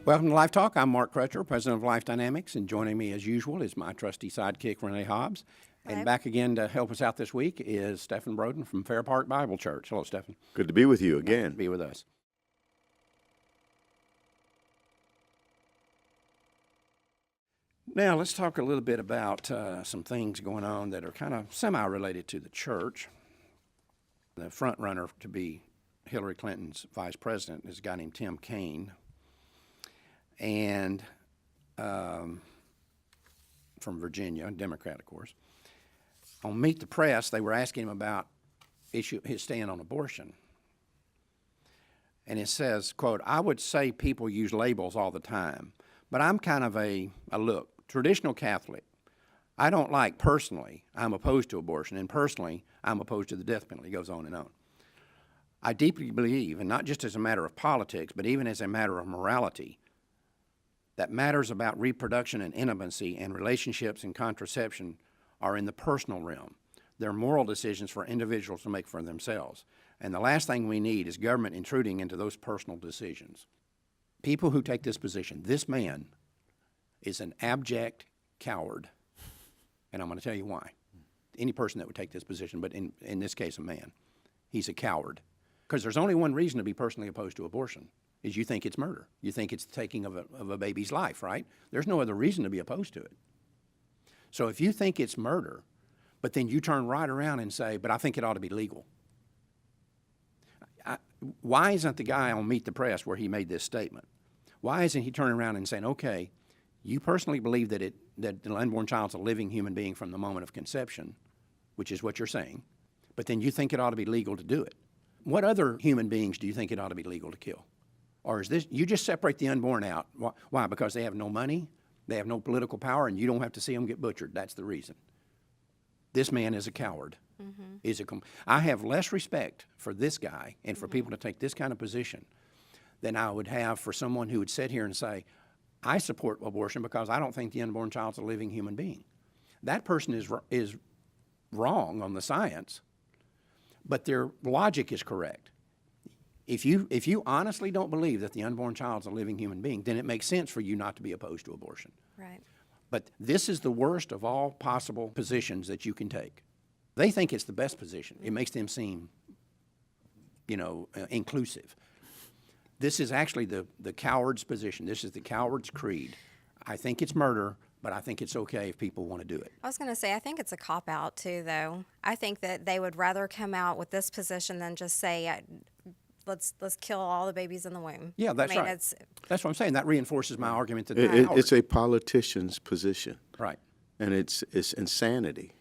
Welcome to LifeTalk. I'm Mark Crutcher, president of Life Dynamics, and joining me as usual is my trusty sidekick, Renee Hobbs. Hello. And back again to help us out this week is Stephan Broden from Fair Park Bible Church. Hello, Stephan. Good to be with you Nice again. to be with us. Now, let's talk a little bit about some things going on that are kind of semi-related to the church. The front runner to be Hillary Clinton's vice president is a guy named Tim Kaine. And from Virginia, a Democrat, of course. On Meet the Press, they were asking him about his stand on abortion. And it says, quote, "I would say people use labels all the time, but I'm kind of a traditional Catholic. I don't like personally, I'm opposed to abortion, and personally, I'm opposed to the death penalty." He goes on and on. "I deeply believe, and not just as a matter of politics, but even as a matter of morality, that matters about reproduction and intimacy and relationships and contraception are in the personal realm. They're moral decisions for individuals to make for themselves. And the last thing we need is government intruding into those personal decisions." People who take this position, this man is an abject coward. And I'm going to tell you why. Any person that would take this position, but in this case a man, he's a coward. Because there's only one reason to be personally opposed to abortion, is you think it's murder. You think it's the taking of a baby's life, right? There's no other reason to be opposed to it. So if you think it's murder, but then you turn right around and say, but I think it ought to be legal. Why isn't the guy on Meet the Press where he made this statement? Why isn't he turning around and saying, okay, you personally believe that the unborn child's a living human being from the moment of conception, which is what you're saying, but then you think it ought to be legal to do it. What other human beings do you think it ought to be legal to kill? Or is this, you just separate the unborn out. Why? Because they have no money, they have no political power, and you don't have to see them get butchered. That's the reason. This man is a coward. Mm-hmm. I have less respect for this guy and for people to take this kind of position than I would have for someone who would sit here and say, I support abortion because I don't think the unborn child's a living human being. That person is wrong on the science, but their logic is correct. If you honestly don't believe that the unborn child's a living human being, then it makes sense for you not to be opposed to abortion. Right. But this is the worst of all possible positions that you can take. They think it's the best position. It makes them seem, inclusive. This is actually the coward's position. This is the coward's creed. I think it's murder, but I think it's okay if people want to do it. I was going to say, I think it's a cop-out, too, though. I think that they would rather come out with this position than just say, let's kill all the babies in the womb. Yeah, that's right. That's what I'm saying. That reinforces my argument that It's a politician's position. Right. And it's insanity.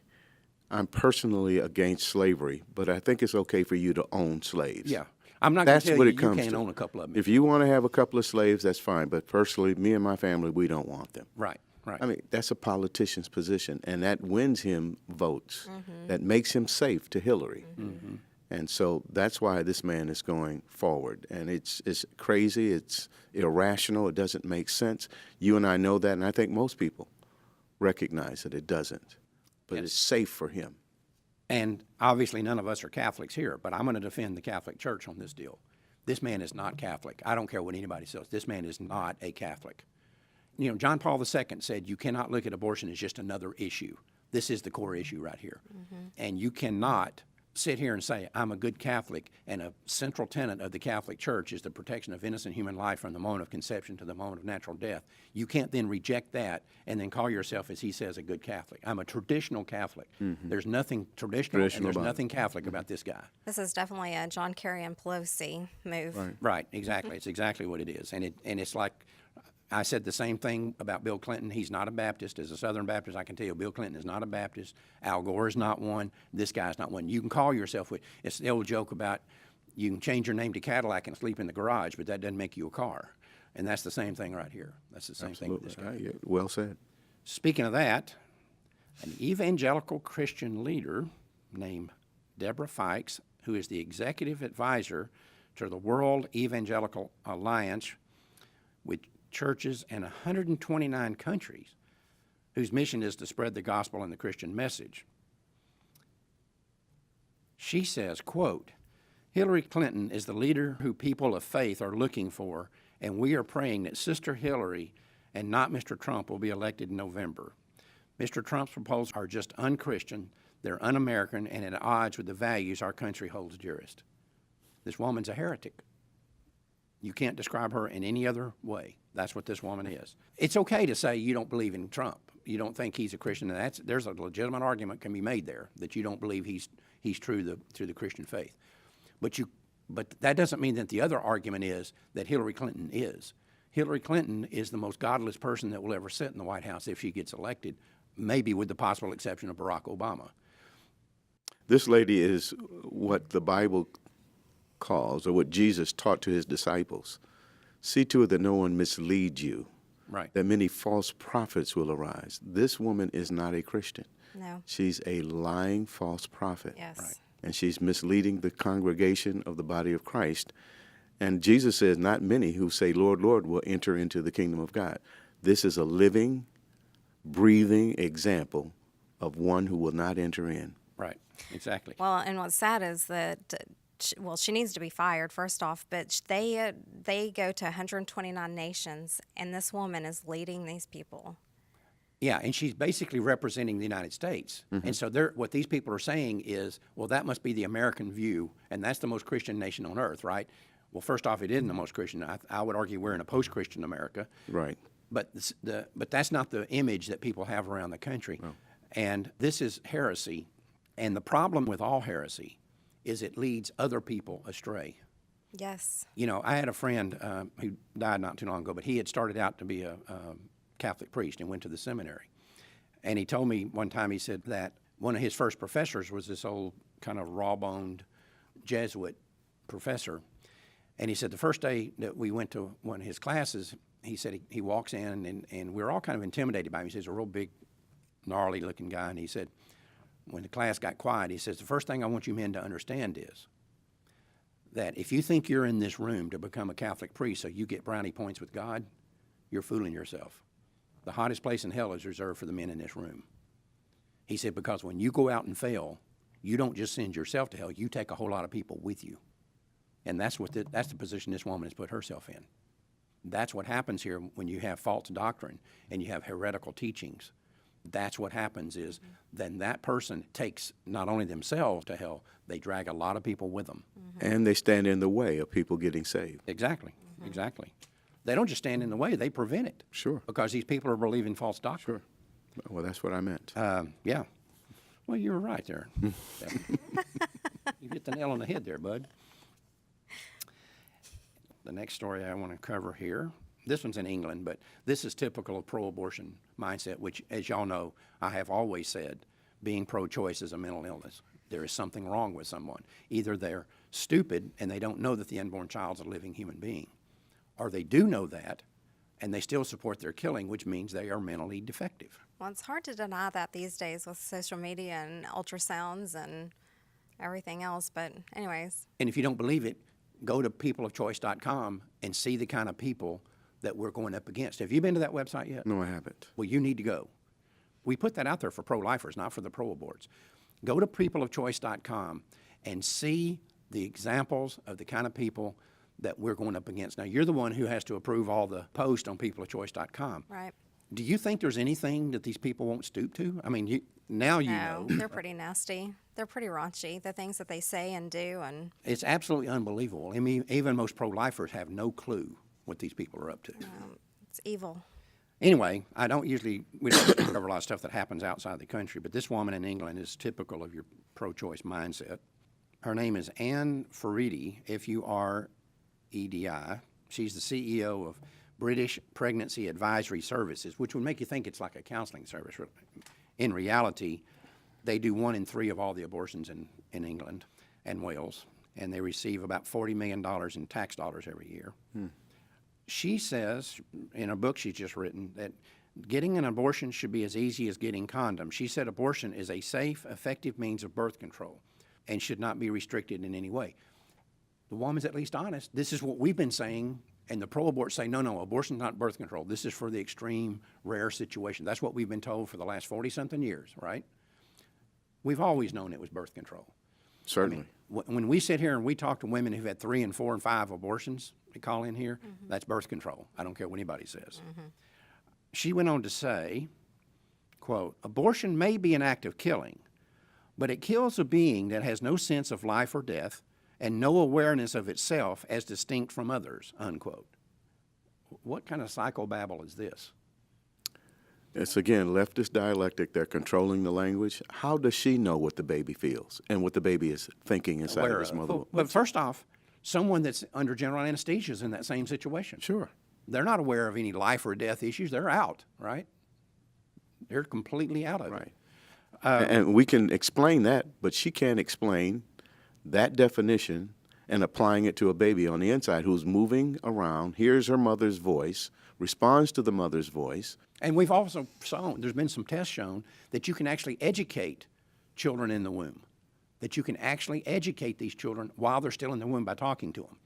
I'm personally against slavery, but I think it's okay for you to own slaves. Yeah. I'm not going to tell you you can't to. own a couple of them. If you want to have a couple of slaves, that's fine. But personally, me and my family, we don't want them. Right, right. I mean, that's a politician's position, and that wins him votes. Mm-hmm. That makes him safe to Hillary. Mm-hmm. And so that's why this man is going forward. And it's crazy. It's irrational. It doesn't make sense. You and I know that, and I think most people recognize that it doesn't. But it's safe for him. And obviously none of us are Catholics here, but I'm going to defend the Catholic Church on this deal. This man is not Catholic. I don't care what anybody says. This man is not a Catholic. John Paul II said you cannot look at abortion as just another issue. This is the core issue right here. Mm-hmm. And you cannot sit here and say, I'm a good Catholic, and a central tenet of the Catholic Church is the protection of innocent human life from the moment of conception to the moment of natural death. You can't then reject that and then call yourself, as he says, a good Catholic. I'm a traditional Catholic. Mm-hmm. There's nothing traditional and there's nothing Catholic about this guy. This is definitely a John Kerry and Pelosi move. Right, exactly. It's exactly what it is. And it's like, I said the same thing about Bill Clinton. He's not a Baptist. As a Southern Baptist, I can tell you Bill Clinton is not a Baptist. Al Gore is not one. This guy's not one. You can call yourself, it's the old joke about you can change your name to Cadillac and sleep in the garage, but that doesn't make you a car. And that's the same thing right here. That's the same thing with this guy. Yeah, well said. Speaking of that, an evangelical Christian leader named Deborah Fikes, who is the executive advisor to the World Evangelical Alliance, with churches in 129 countries, whose mission is to spread the gospel and the Christian message. She says, quote, Hillary Clinton is the leader who people of faith are looking for, And we are praying that Sister Hillary and not Mr. Trump will be elected in November. Mr. Trump's proposals are just unchristian, they're un-American, and at odds with the values our country holds dearest. This woman's a heretic. You can't describe her in any other way. That's what this woman is. It's okay to say you don't believe in Trump. You don't think he's a Christian, and there's a legitimate argument can be made there that you don't believe he's true to the Christian faith. But that doesn't mean that the other argument is that Hillary Clinton is. Hillary Clinton is the most godless person that will ever sit in the White House if she gets elected, maybe with the possible exception of Barack Obama. This lady is what the Bible calls, or what Jesus taught to his disciples. See to it that no one misleads you, Right. that many false prophets will arise. This woman is not a Christian. No. She's a lying false prophet. Yes. Right. And she's misleading the congregation of the body of Christ. And Jesus says, not many who say, Lord, Lord, will enter into the kingdom of God. This is a living, breathing example of one who will not enter in. Right, exactly. Well, and what's sad is that, she needs to be fired, first off, but they go to 129 nations, and this woman is leading these people. Yeah, and she's basically representing the United States. And so what these people are saying is, well, that must be the American view, and that's the most Christian nation on earth, right? Well, first off, it isn't the most Christian. I would argue we're in a post-Christian America. Right. But but that's not the image that people have around the country. No. And this is heresy. And the problem with all heresy is it leads other people astray. Yes. You know, I had a friend who died not too long ago, but he had started out to be a Catholic priest and went to the seminary. And he told me one time, he said that one of his first professors was this old kind of raw-boned Jesuit professor. And he said the first day that we went to one of his classes, he said he walks in and we're all kind of intimidated by him. He says, he's a real big, gnarly-looking guy. And he said, when the class got quiet, he says, the first thing I want you men to understand is that if you think you're in this room to become a Catholic priest so you get brownie points with God, you're fooling yourself. The hottest place in hell is reserved for the men in this room. He said, because when you go out and fail, you don't just send yourself to hell, you take a whole lot of people with you. And that's the position this woman has put herself in. That's what happens here when you have false doctrine and you have heretical teachings. That's what happens is then that person takes not only themselves to hell, they drag a lot of people with them. And they stand in the way of people getting saved. Exactly, exactly. They don't just stand in the way, they prevent it. Sure. Because these people are believing false doctrine. Sure. Well, that's what I meant. Yeah. Well, you were right there. You hit the nail on the head there, bud. The next story I want to cover here, this one's in England, but this is typical of pro-abortion mindset, which, as y'all know, I have always said, being pro-choice is a mental illness. There is something wrong with someone. Either they're stupid and they don't know that the unborn child's a living human being, or they do know that and they still support their killing, which means they are mentally defective. Well, it's hard to deny that these days with social media and ultrasounds and everything else, but anyways. And if you don't believe it, go to peopleofchoice.com and see the kind of people that we're going up against. Have you been to that website yet? No, I haven't. Well, you need to go. We put that out there for pro-lifers, not for the pro-aborts. Go to peopleofchoice.com and see the examples of the kind of people that we're going up against. Now, you're the one who has to approve all the posts on peopleofchoice.com. Right. Do you think there's anything that these people won't stoop to? I mean, now you know. They're pretty nasty. They're pretty raunchy, the things that they say and do. And It's absolutely unbelievable. I mean, even most pro-lifers have no clue what these people are up to. it's evil. Anyway, we don't cover a lot of stuff that happens outside the country, but this woman in England is typical of your pro-choice mindset. Her name is Anne Furedi, F-U-R-E-D-I. She's the CEO of British Pregnancy Advisory Services, which would make you think it's like a counseling service. In reality, they do 1 in 3 of all the abortions in England and Wales, and they receive about $40 million in tax dollars every year. She says, in a book she's just written, that getting an abortion should be as easy as getting condoms. She said abortion is a safe, effective means of birth control and should not be restricted in any way. The woman's at least honest. This is what we've been saying, and the pro-aborts say, no, abortion's not birth control. This is for the extreme, rare situation. That's what we've been told for the last 40-something years, right? We've always known it was birth control. Certainly. when we sit here and we talk to women who've had 3 and 4 and 5 abortions, they call in here, that's birth control. I don't care what anybody says. She went on to say, quote, abortion may be an act of killing, but it kills a being that has no sense of life or death and no awareness of itself as distinct from others, unquote. What kind of psychobabble is this? It's, again, leftist dialectic. They're controlling the language. How does she know what the baby feels and what the baby is thinking inside of his mother? But first off, someone that's under general anesthesia is in that same situation. Sure. They're not aware of any life or death issues. They're out, right? They're completely out of it. And we can explain that, but she can't explain that definition and applying it to a baby on the inside who's moving around, hears her mother's voice, responds to the mother's voice. And we've also shown, there's been some tests shown, that you can actually educate children in the womb, that you can actually educate these children while they're still in the womb by talking to them.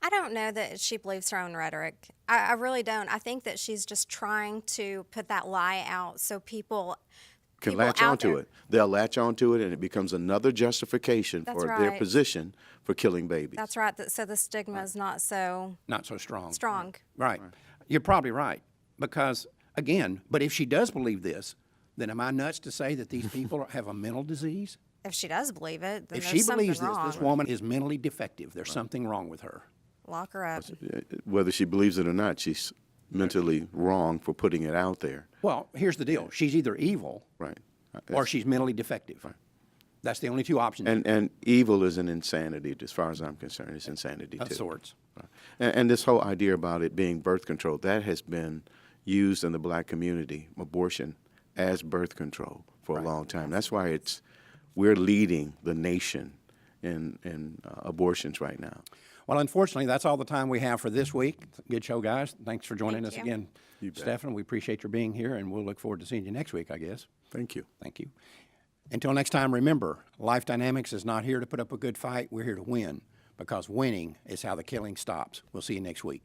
I don't know that she believes her own rhetoric. I really don't. I think that she's just trying to put that lie out so people Can latch onto it. They'll latch onto it, and it becomes another justification That's for their right. position for killing babies. That's right. So the stigma is not so Not so strong. Right. You're probably right. Because, again, but if she does believe this, then am I nuts to say that these people have a mental disease? If she does believe it, then If there's she something believes wrong. this woman is mentally defective. There's something wrong with her. Lock her up. Whether she believes it or not, she's mentally wrong for putting it out there. Well, here's the deal. She's either evil Right. or she's mentally defective. That's the only two options. And evil is an insanity, as far as I'm concerned. It's insanity, of too. sorts. And this whole idea about it being birth control, that has been used in the black community, abortion, as birth control for a long time. That's why we're leading the nation in abortions right now. Well, unfortunately, that's all the time we have for this week. Good show, guys. Thanks for joining us you. again. You bet. Stephan, we appreciate your being here, and we'll look forward to seeing you next week, I guess. Thank you. Thank you. Until next time, remember, Life Dynamics is not here to put up a good fight. We're here to win, because winning is how the killing stops. We'll see you next week.